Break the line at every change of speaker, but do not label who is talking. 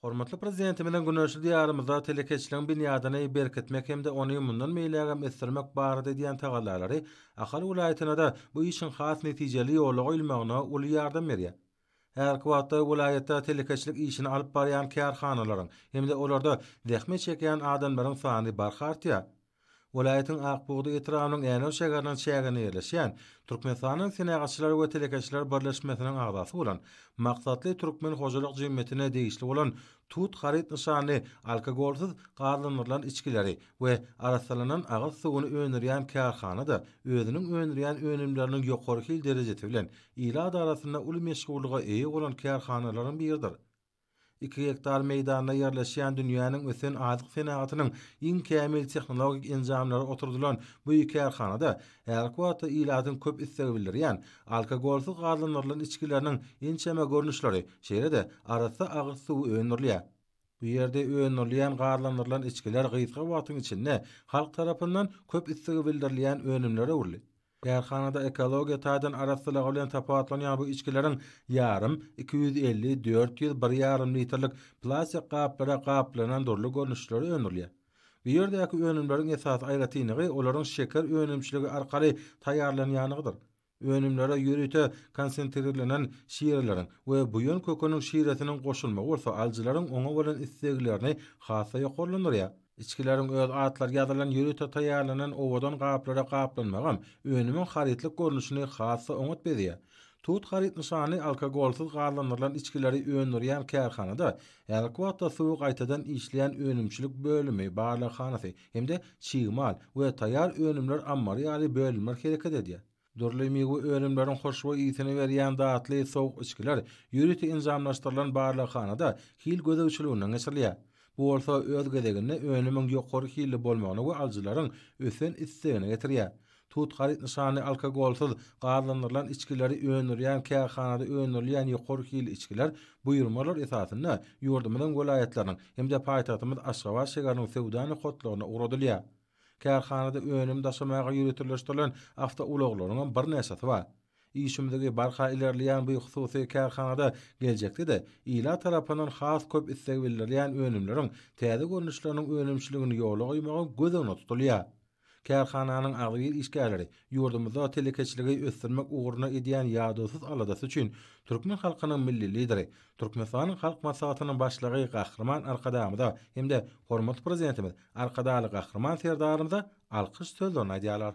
Hormatly prezidentimizden güneşli diyarymyzda telekeçiligiň binýadyny berkitmek hemde ony mundan meýlegem esirmek barada diýen tagallalary Ahal vilayatyna da bu işin has netijeli ýoly goýulmagyna uly ýardam berýär. Her wagtda vilayatda telekeçilik işini alyp barýan kärhanalaryň hemde olarda zähmet çeken adamlaryň sany barhartýar. Welaýatyň Akbuğda etranyň ýene şäheriniň şäherine ýerleşýän Türkmenistanyň Senegatçylar we Telekeçiler Birleşmesiniň agzasy bolan maksatly Türkmen hojalyk jemgyýetine degişli bolan tut harit nyşany alkogolsyz garlanýan içkileri we arasalanan agyr suwuny öňürýän kärhana da özüniň öňürýän önümleriniň ýokary derejesinde bilen ýyla arasynda uly meşgullyga eýe bolan kärhanalaryň biridir. 2 hektar meýdanda ýerleşýän dünýäniň ösen azyk senatynyň iň kämil tehnologik enjamlary oturdulan bu iki kärhanada her wagtda iladyň köp issegi bildirýän alkogolsyz garlanýan içkileriniň ençeme görnüşleri şeýle-de arasy agyr suw öňürlýär. Bu ýerde öňürlýän garlanýan içkiler gysga wagtyň içinde halk tarapyndan köp issegi bildirilýän önümlere urly. Kärhanada ekologiýa taýdan arasylagy bilen tapatlanýan bu içkileriň ýarym 250-400 1,5 litrlik plastik gaplara gaplanan durly görnüşleri öňürlýär. Bu ýerdäki önümleriň esas aýratynygy olaryň şeker önümçiligi arkaly taýýarlanýanygydyr. Önümlere ýürüte konsentrelenen şiirleriň we buýan köküniň şiiretiniň goşulmagy bolsa aljylaryň oňa bolan isteklerini hasa ýokarlandyrýar. İçkilerin öz atlar ýazylan ýürüte taýýarlanan owadan gaplara gaplanmagam önümiň haritlik görnüşini hassa oňat berýär. Tut harit nyşany alkogolsyz garlanýan içkileri öňürýän kärhanada her wagtda suw gaýtadan işleýän önümçilik bölümi barlykhanasy hemde çygymal we taýýar önümler ammary ýaly bölünmek hereket edýär. Durlymy we önümleriň hoşba ýytyny berýän datly sowuk içkiler ýürüte enzamlaşdyrylan barlykhanada hil gözegçiliginiň geçirilýär. Bu bolsa öz gezeginde önümiň ýokary hili bolmagyny we aljylaryň ösen istegine getirýär. Tut harit nyşany alkogolsyz garlanýan içkileri öňürýän kärhanada öňürlýän ýokary hili içkiler buýurmalar esasynda ýurdumyň welaýatlarynyň hemde paýtagtymyz Aşgabat şäheriniň sewdany hotlaryna uradylýar. Kärhanada önüm daşamaga ýürütüleşdirilen awtouloglaryň bir näçesi bar. İşimizdeki barha ilerleyen bu hususy kärhanada geljekde de ila tarapyndan has köp isseg bildirilýän önümleriň täze görnüşleriniň önümçiligini ýola goýmagy gözüňe tutulýar. Kärhananyň aglyr işgärleri ýurdumyzda telekeçiligi ösdürmek uğruna edýän ýadysyz aladasy üçin türkmen halkynyň milli lideri, Türkmenistanyň halk maslahatynyň başlygy Gahrman Arkadamyda hemde hormat prezidentimiz Arkadaly Gahrman Serdarymyza alkyş sözlerini aýdýarlar.